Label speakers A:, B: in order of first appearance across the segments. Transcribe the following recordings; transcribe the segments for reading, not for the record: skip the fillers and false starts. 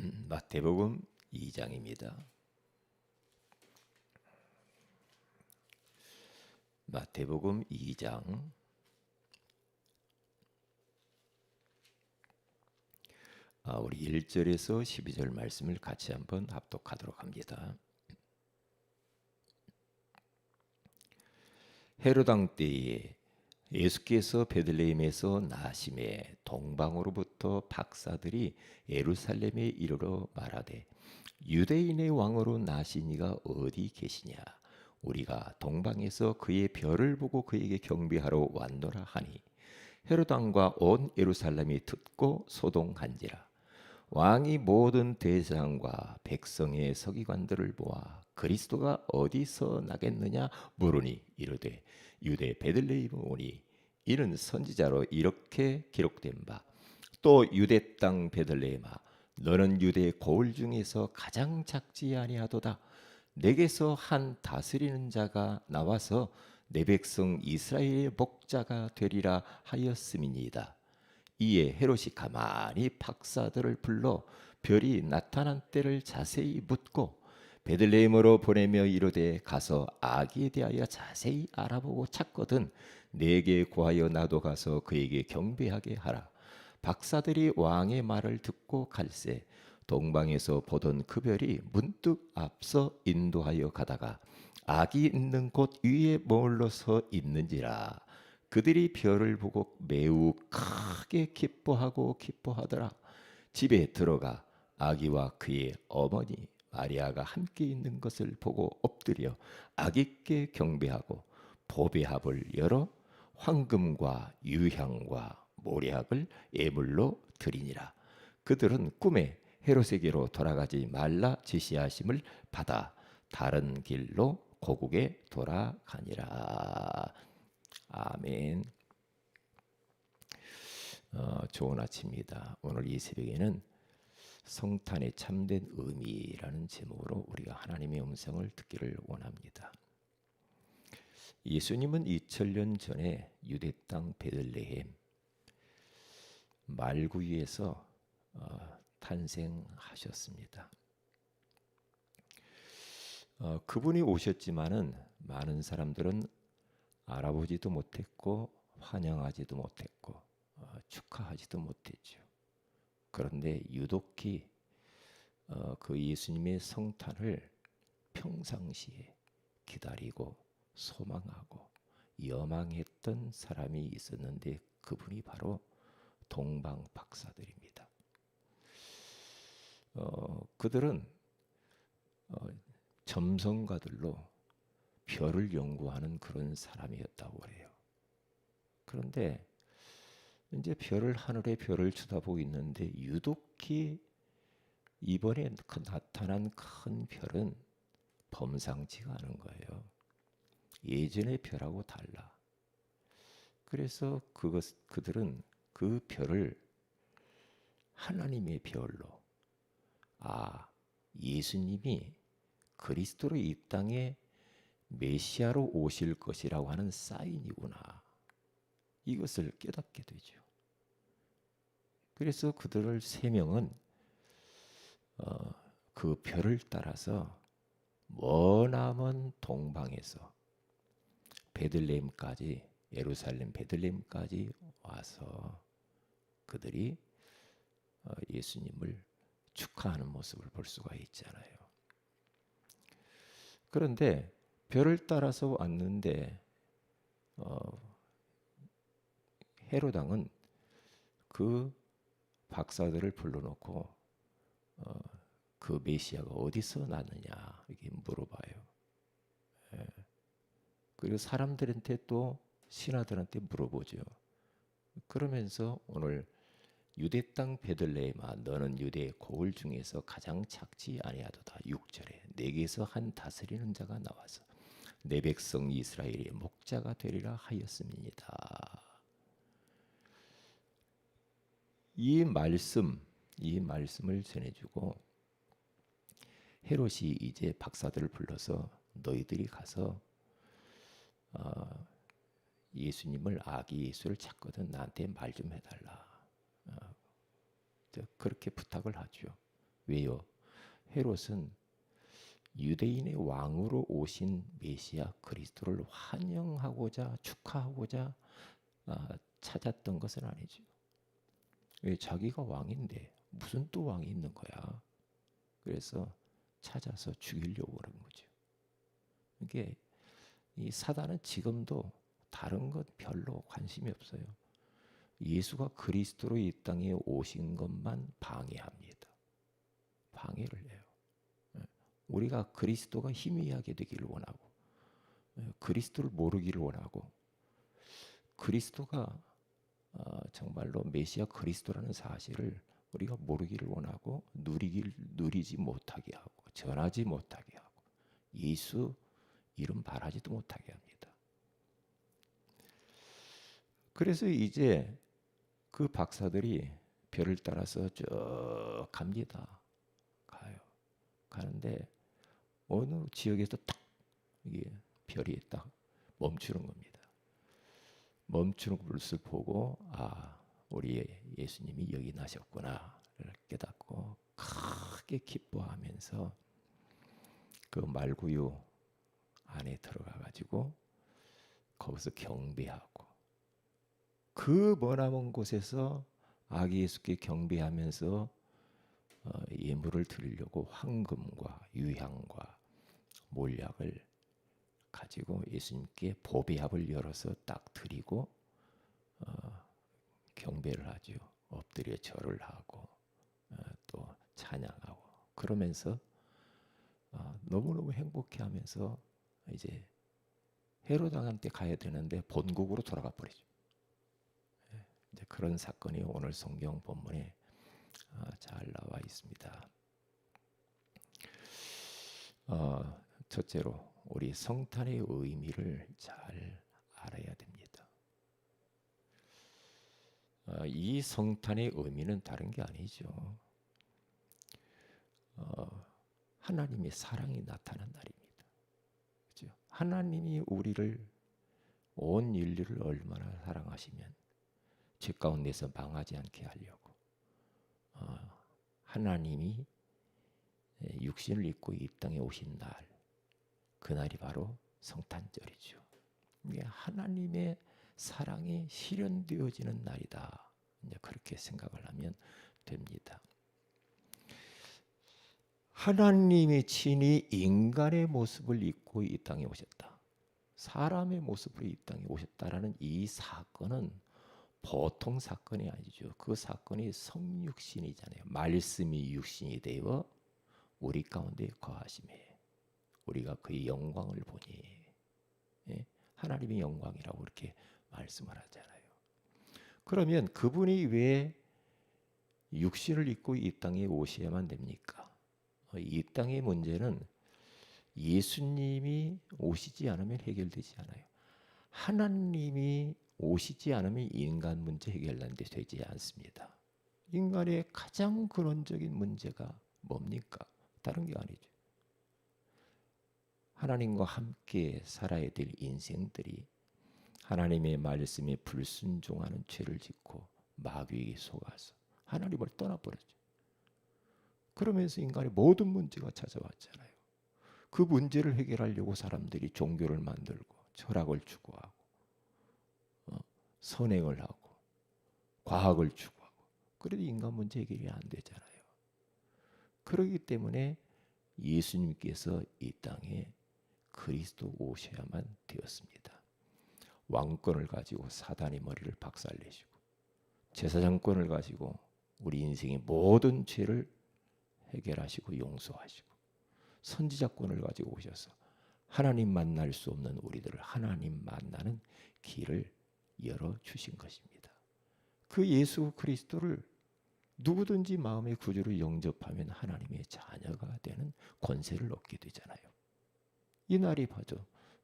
A: 마태복음 2장입니다. 마태복음 2장 우리 1절에서 12절 말씀을 같이 한번 합독하도록 합니다. 헤롯 왕 때에 예수께서 베들레헴에서 나심에 동방으로부터 박사들이 예루살렘에 이르러 말하되 유대인의 왕으로 나신 이가 어디 계시냐? 우리가 동방에서 그의 별을 보고 그에게 경배하러 왔노라 하니 헤롯 왕과 온 예루살렘이 듣고 소동한지라. 왕이 모든 대장과 백성의 서기관들을 모아 그리스도가 어디서 나겠느냐 물으니 이르되 유대 베들레헴 오니 이는 선지자로 이렇게 기록된 바 또 유대 땅 베들레헴아 너는 유대 고을 중에서 가장 작지 아니하도다. 내게서 한 다스리는 자가 나와서 내 백성 이스라엘의 목자가 되리라 하였음이니이다. 이에 헤롯이 가만히 박사들을 불러 별이 나타난 때를 자세히 묻고 베들레헴으로 보내며 이르되 가서 아기에 대하여 자세히 알아보고 찾거든 내게 구하여 나도 가서 그에게 경배하게 하라. 박사들이 왕의 말을 듣고 갈새 동방에서 보던 그 별이 문득 앞서 인도하여 가다가 아기 있는 곳 위에 머물러서 있는지라. 그들이 별을 보고 매우 크게 기뻐하더라. 집에 들어가 아기와 그의 어머니 마리아가 함께 있는 것을 보고 엎드려 아기께 경배하고 보배합을 열어 황금과 유향과 모략을 예물로 드리니라. 그들은 꿈에 헤롯에게로 돌아가지 말라 지시하심을 받아 다른 길로 고국에 돌아가니라. 아멘. 좋은 아침입니다. 오늘 이 새벽에는 성탄의 참된 의미라는 제목으로 우리가 하나님의 음성을 듣기를 원합니다. 예수님은 2000년 전에 유대 땅 베들레헴 말구유에서 탄생하셨습니다. 그분이 오셨지만은 많은 사람들은 알아보지도 못했고 환영하지도 못했고 축하하지도 못했죠. 그런데 유독히 그 예수님의 성탄을 평상시에 기다리고 소망하고 여망했던 사람이 있었는데 그분이 바로 동방 박사들입니다. 그들은 점성가들로 별을 연구하는 그런 사람이었다고 해요. 그런데 이제 하늘의 별을 쳐다보고 있는데 유독히 이번에 나타난 큰 별은 범상치가 않은 거예요. 예전의 별하고 달라. 그래서 그들은 그 별을 하나님의 별로 예수님이 그리스도로 이 땅에 메시아로 오실 것이라고 하는 사인이구나. 이것을 깨닫게 되죠. 그래서 그들을 세 명은 그 별을 따라서 머나먼 동방에서 베들레헴까지 예루살렘 베들레헴까지 와서 그들이 예수님을 축하하는 모습을 볼 수가 있잖아요. 그런데 별을 따라서 왔는데 헤롯 왕은 그 박사들을 불러놓고 그 메시아가 어디서 났느냐 이렇게 물어봐요. 그리고 사람들한테 또 신하들한테 물어보죠. 그러면서 오늘 유대 땅 베들레헴아 너는 유대 고을 중에서 가장 작지 아니하도다. 6절에 내게서 한 다스리는 자가 나와서 내 백성 이스라엘의 목자가 되리라 하였음이니이다. 이 말씀을 전해주고 헤롯이 이제 박사들을 불러서 너희들이 가서 예수님을 아기 예수를 찾거든 나한테 말 좀 해달라. 그렇게 부탁을 하죠. 왜요? 헤롯은 유대인의 왕으로 오신 메시아 그리스도를 환영하고자 축하하고자 찾았던 것은 아니죠. 왜? 자기가 왕인데 무슨 또 왕이 있는 거야. 그래서 찾아서 죽이려고 그런 거죠. 이게 이 사단은 지금도 다른 것 별로 관심이 없어요. 예수가 그리스도로 이 땅에 오신 것만 방해합니다. 방해를 해요. 우리가 그리스도가 희미하게 되기를 원하고, 그리스도를 모르기를 원하고, 그리스도가 정말로 메시아 그리스도라는 사실을 우리가 모르기를 원하고 누리지 못하게 하고 전하지 못하게 하고 예수 이름 바라지도 못하게 합니다. 그래서 이제 그 박사들이 별을 따라서 쭉 갑니다. 가는데 어느 지역에서 딱 이게 별이 딱 멈추는 겁니다. 멈추는 것을 보고 우리 예수님이 여기 나셨구나를 깨닫고 크게 기뻐하면서 그 말구유 안에 들어가 가지고 거기서 경배하고 그 머나먼 곳에서 아기 예수께 경배하면서 예물을 드리려고 황금과 유향과 몰약을 가지고 예수님께 보배합을 열어서 딱 드리고 경배를 하죠. 엎드려 절을 하고 또 찬양하고 그러면서 너무너무 행복해하면서 이제 헤롯 왕한테 가야 되는데 본국으로 돌아가 버리죠. 이제 그런 사건이 오늘 성경 본문에 잘 나와 있습니다. 첫째로 우리 성탄의 의미를 잘 알아야 됩니다. 이 성탄의 의미는 다른 게 아니죠. 하나님의 사랑이 나타난 날입니다. 그렇죠? 하나님이 우리를 온 인류를 얼마나 사랑하시면 죄 가운데서 망하지 않게 하려고 하나님이 육신을 입고 이 땅에 오신 날, 그날이 바로 성탄절이죠. 이게 하나님의 사랑이 실현되어지는 날이다. 이제 그렇게 생각을 하면 됩니다. 하나님이 친히 인간의 모습을 입고 이 땅에 오셨다. 사람의 모습으로 이 땅에 오셨다라는 이 사건은 보통 사건이 아니죠. 그 사건이 성육신이잖아요. 말씀이 육신이 되어 우리 가운데 거하심에 우리가 그의 영광을 보니 하나님의 영광이라고 이렇게 말씀을 하잖아요. 그러면 그분이 왜 육신을 입고 이 땅에 오셔야만 됩니까? 이 땅의 문제는 예수님이 오시지 않으면 해결되지 않아요. 하나님이 오시지 않으면 인간 문제 해결되지 않습니다. 인간의 가장 근원적인 문제가 뭡니까? 다른 게 아니죠. 하나님과 함께 살아야 될 인생들이 하나님의 말씀에 불순종하는 죄를 짓고 마귀에게 속아서 하나님을 떠나버렸죠. 그러면서 인간의 모든 문제가 찾아왔잖아요. 그 문제를 해결하려고 사람들이 종교를 만들고 철학을 추구하고 선행을 하고 과학을 추구하고 그래도 인간 문제 해결이 안 되잖아요. 그렇기 때문에 예수님께서 이 땅에 그리스도 오셔야만 되었습니다. 왕권을 가지고 사단의 머리를 박살내시고 제사장권을 가지고 우리 인생의 모든 죄를 해결하시고 용서하시고 선지자권을 가지고 오셔서 하나님 만날 수 없는 우리들을 하나님 만나는 길을 열어주신 것입니다. 그 예수 그리스도를 누구든지 마음의 구주로 영접하면 하나님의 자녀가 되는 권세를 얻게 되잖아요. 이 날이 바로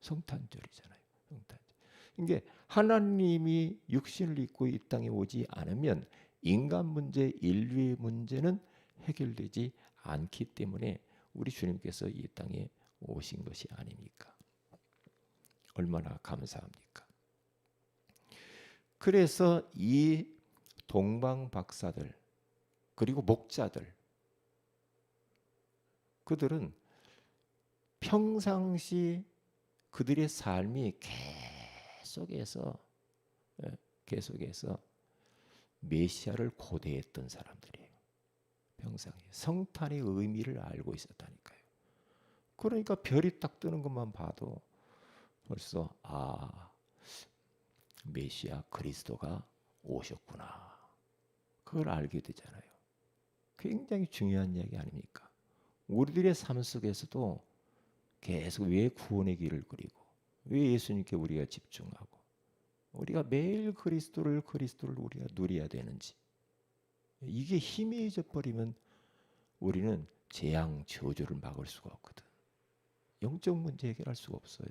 A: 성탄절이잖아요. 성탄절. 이게 하나님이 육신을 입고 이 땅에 오지 않으면 인간 문제, 인류의 문제는 해결되지 않기 때문에 우리 주님께서 이 땅에 오신 것이 아닙니까? 얼마나 감사합니까? 그래서 이 동방 박사들 그리고 목자들 그들은 평상시 그들의 삶이 계속해서 메시아를 고대했던 사람들이에요. 평상시 성탄의 의미를 알고 있었다니까요. 그러니까 별이 딱 뜨는 것만 봐도 벌써 메시아 그리스도가 오셨구나. 그걸 알게 되잖아요. 굉장히 중요한 이야기 아닙니까? 우리들의 삶 속에서도 계속 왜 구원의 길을 그리고 왜 예수님께 우리가 집중하고 우리가 매일 그리스도를 우리가 누려야 되는지, 이게 희미해져 버리면 우리는 재앙 저주를 막을 수가 없거든. 영적 문제 해결할 수가 없어요.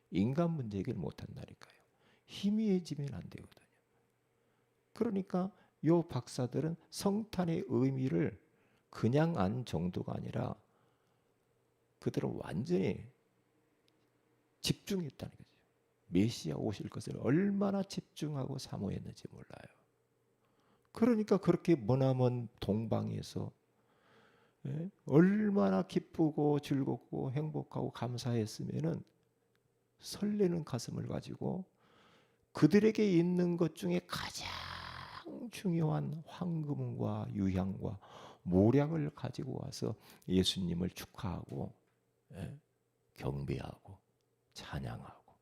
A: 인간 문제 해결 못 한다니까요. 희미해지면 안 되거든요. 그러니까 요 박사들은 성탄의 의미를 그냥 안 정도가 아니라 그들은 완전히 집중했다는 거죠. 메시아 오실 것을 얼마나 집중하고 사모했는지 몰라요. 그러니까 그렇게 머나먼 동방에서 얼마나 기쁘고 즐겁고 행복하고 감사했으면은 설레는 가슴을 가지고 그들에게 있는 것 중에 가장 중요한 황금과 유향과 모략을 가지고 와서 예수님을 축하하고 경배하고 찬양하고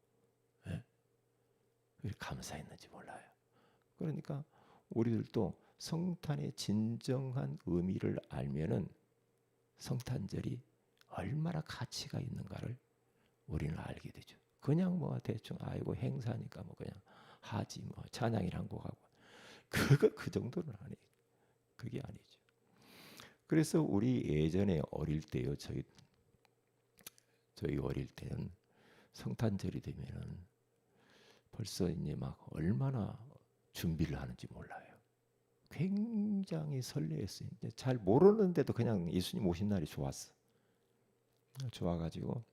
A: 왜 감사했는지 몰라요. 그러니까 우리들도 성탄의 진정한 의미를 알면은 성탄절이 얼마나 가치가 있는가를 우리는 알게 되죠. 그냥 뭐 대충 아이고 행사니까 뭐 그냥 하지 뭐 찬양이나 한 곡 하고 그 정도는 아니에요. 그게 아니죠. 그래서 우리 예전에 어릴 때요, 저희 어릴 때는 성탄절이 되면은 벌써 이제 막 얼마나 준비를 하는지 몰라요. 굉장히 설레했어요. 이제 잘 모르는데도 그냥 예수님 오신 날이 좋았어. 좋아가지고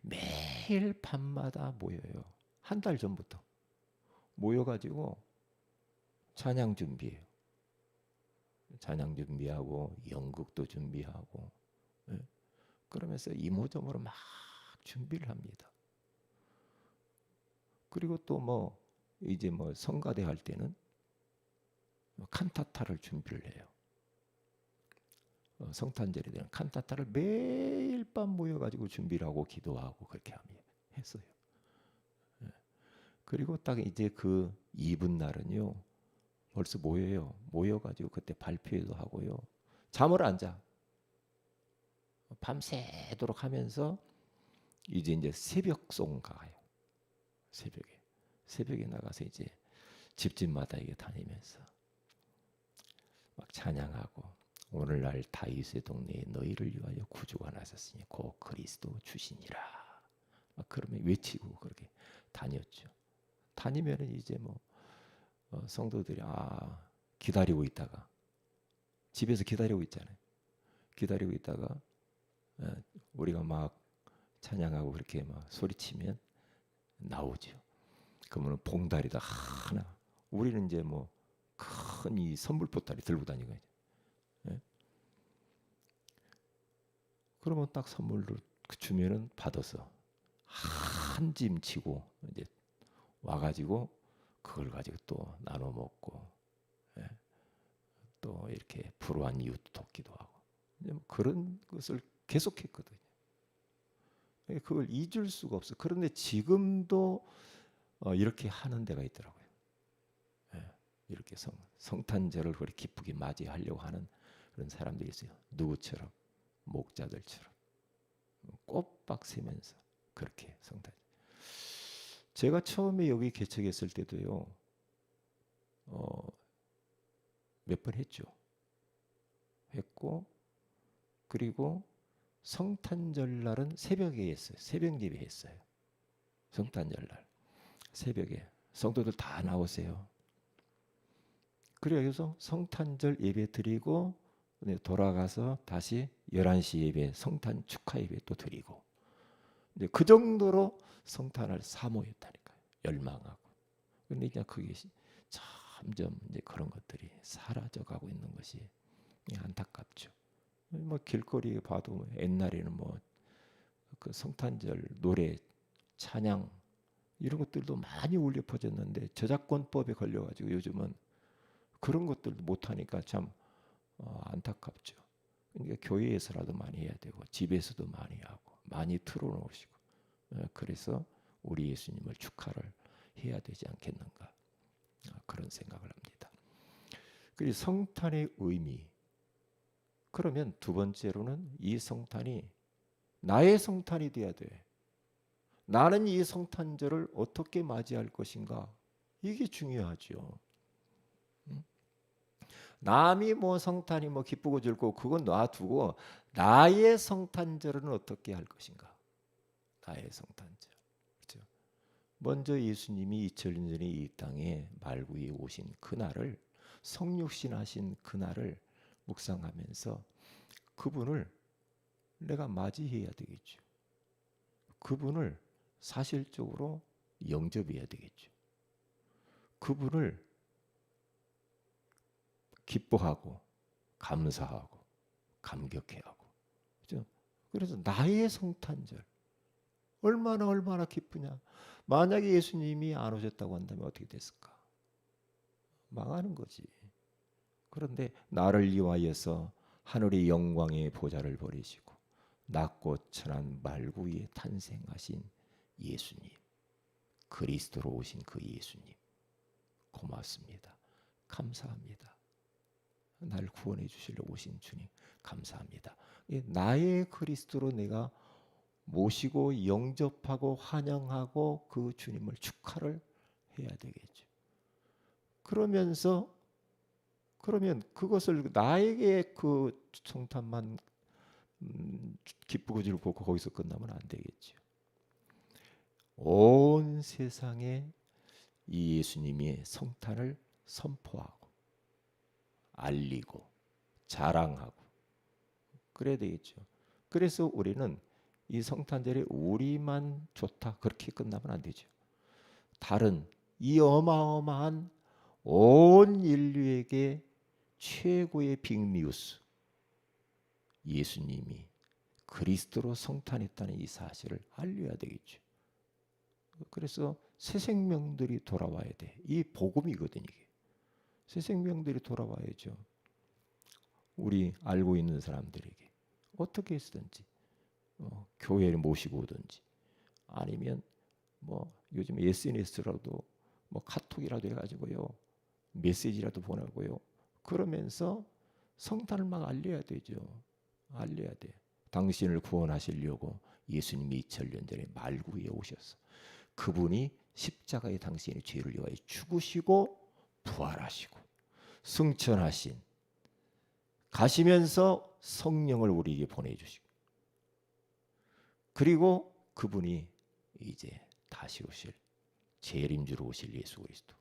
A: 매일 밤마다 모여요. 한 달 전부터 모여가지고 찬양 준비해요. 찬양 준비하고 연극도 준비하고 그러면서 이모저모로 막 준비를 합니다. 그리고 또 뭐 이제 뭐 성가대 할 때는 칸타타를 준비를 해요. 성탄절에 되는 칸타타를 매일 밤 모여가지고 준비를 하고 기도하고 그렇게 했어요. 그리고 딱 이제 그 이분 날은요 벌써 모여요. 모여가지고 그때 발표회도 하고요. 잠을 안 자. 밤새도록 하면서 이제 새벽송 가요. 새벽에 나가서 이제 집집마다 이게 다니면서 막 찬양하고 오늘날 다윗의 동네에 너희를 위하여 구주가 나섰으니 곧 그리스도 주시니라. 막 그러면 외치고 그렇게 다녔죠. 다니면은 이제 뭐 성도들이 기다리고 있다가 집에서 기다리고 있잖아요. 기다리고 있다가 우리가 막 찬양하고 그렇게 막 소리치면 나오죠. 그러면 봉다리다 하나. 우리는 이제 뭐 큰 이 선물 보따리 들고 다니고 예? 그러면 딱 선물로 주면은 받아서 한 짐 치고 이제 와가지고 그걸 가지고 또 나눠 먹고 또 이렇게 불우한 이웃 돕기도 하고 이제 뭐 그런 것을 계속했거든요. 그걸 잊을 수가 없어. 그런데 지금도 이렇게 하는 데가 있더라고요. 이렇게 성탄절을 그렇게 기쁘게 맞이하려고 하는 그런 사람들이 있어요. 누구처럼? 목자들처럼 꼬박 세면서 그렇게 성탄. 제가 처음에 여기 개척했을 때도요. 몇 번 했죠. 했고 그리고 성탄절 날은 새벽에 했어요. 새벽 예배 했어요. 성탄절 날 새벽에 성도들 다 나오세요. 그래서 성탄절 예배 드리고 돌아가서 다시 11시 예배 성탄 축하 예배 또 드리고 이제 그 정도로 성탄을 사모했다니까요. 열망하고. 근데 이제 그게 점점 이제 그런 것들이 사라져가고 있는 것이 안타깝죠. 뭐 길거리에 봐도 옛날에는 뭐 그 성탄절 노래 찬양 이런 것들도 많이 울려 퍼졌는데 저작권법에 걸려가지고 요즘은 그런 것들도 못하니까 참 안타깝죠. 그러니까 교회에서라도 많이 해야 되고 집에서도 많이 하고 많이 틀어놓으시고 그래서 우리 예수님을 축하를 해야 되지 않겠는가 그런 생각을 합니다. 그리고 성탄의 의미 그러면 두 번째로는 이 성탄이 나의 성탄이 돼야 돼. 나는 이 성탄절을 어떻게 맞이할 것인가 이게 중요하죠. 남이 뭐 성탄이 뭐 기쁘고 즐거워 그건 놔두고 나의 성탄절은 어떻게 할 것인가. 나의 성탄절. 그렇죠? 먼저 예수님이 2000년 전에 이 땅에 말구에 오신 그날을 성육신하신 그날을 묵상하면서 그분을 내가 맞이해야 되겠죠. 그분을 사실적으로 영접해야 되겠죠. 그분을 기뻐하고 감사하고 감격해하고 그렇죠? 그래서 나의 성탄절 얼마나 기쁘냐. 만약에 예수님이 안 오셨다고 한다면 어떻게 됐을까? 망하는 거지. 그런데 나를 위하여서 하늘의 영광의 보좌를 버리시고 낮고 천한 말구 위에 탄생하신 예수님, 그리스도로 오신 그 예수님 고맙습니다. 감사합니다. 날 구원해 주시려 오신 주님 감사합니다. 나의 그리스도로 내가 모시고 영접하고 환영하고 그 주님을 축하를 해야 되겠죠. 그러면 그것을 나에게 그 성탄만 기쁘고 즐겁고 거기서 끝나면 안 되겠죠. 온 세상에 이 예수님의 성탄을 선포하고 알리고 자랑하고 그래야 되겠죠. 그래서 우리는 이 성탄절에 우리만 좋다 그렇게 끝나면 안 되죠. 다른 이 어마어마한 온 인류에게 최고의 빅뉴스 예수님이 그리스도로 성탄했다는 이 사실을 알려야 되겠죠. 그래서 새 생명들이 돌아와야 돼. 이 복음이거든 이게. 새 생명들이 돌아와야죠. 우리 알고 있는 사람들에게 어떻게 했든지 교회를 모시고 오든지 아니면 뭐 요즘 SNS라도 뭐 카톡이라도 해가지고요 메시지라도 보내고요. 그러면서 성탄을 막 알려야 되죠. 알려야 돼. 당신을 구원하시려고 예수님이 2000년 전에 말구에 오셔서 그분이 십자가에 당신의 죄를 위하여 죽으시고 부활하시고 승천하신 가시면서 성령을 우리에게 보내주시고 그리고 그분이 이제 다시 오실 재림주로 오실 예수 그리스도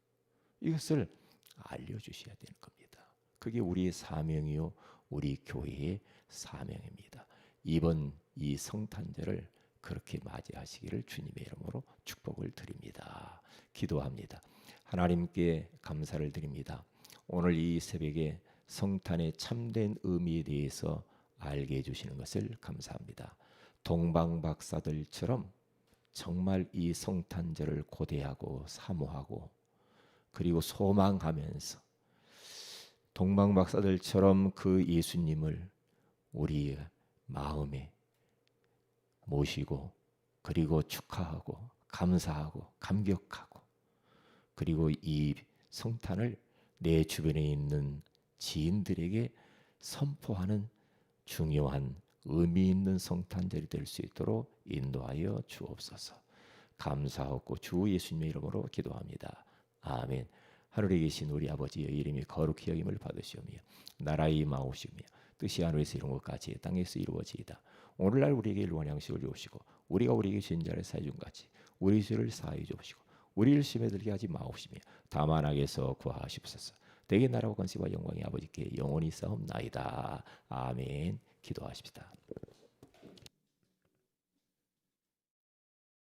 A: 이것을 알려주셔야 되는 겁니다. 그게 우리의 사명이요 우리 교회의 사명입니다. 이번 이 성탄절을 그렇게 맞이하시기를 주님의 이름으로 축복을 드립니다. 기도합니다. 하나님께 감사를 드립니다. 오늘 이 새벽에 성탄의 참된 의미에 대해서 알게 해주시는 것을 감사합니다. 동방박사들처럼 정말 이 성탄절을 고대하고 사모하고 그리고 소망하면서 동방박사들처럼 그 예수님을 우리의 마음에 모시고 그리고 축하하고 감사하고 감격하고 그리고 이 성탄을 내 주변에 있는 지인들에게 선포하는 중요한 의미 있는 성탄절이 될 수 있도록 인도하여 주옵소서. 감사하고 주 예수님의 이름으로 기도합니다. 아멘. 하늘에 계신 우리 아버지의 이름이 거룩히 여김을 받으시오며 나라의 임하오시며 뜻이 하늘에서 이룬 것 같이 땅에서 이루어지이다. 오늘날 우리에게 일용할 양식을 주옵시고 우리가 우리에게 죄인 자를 사해 준 같이 우리 죄를 사하여 주옵시고 우리를 시험에 들게 하지 마옵시며 다만 악에서 구하시옵소서. 대개 나라와 권세와 영광이 아버지께 영원히 싸움나이다. 아멘. 기도하십시다.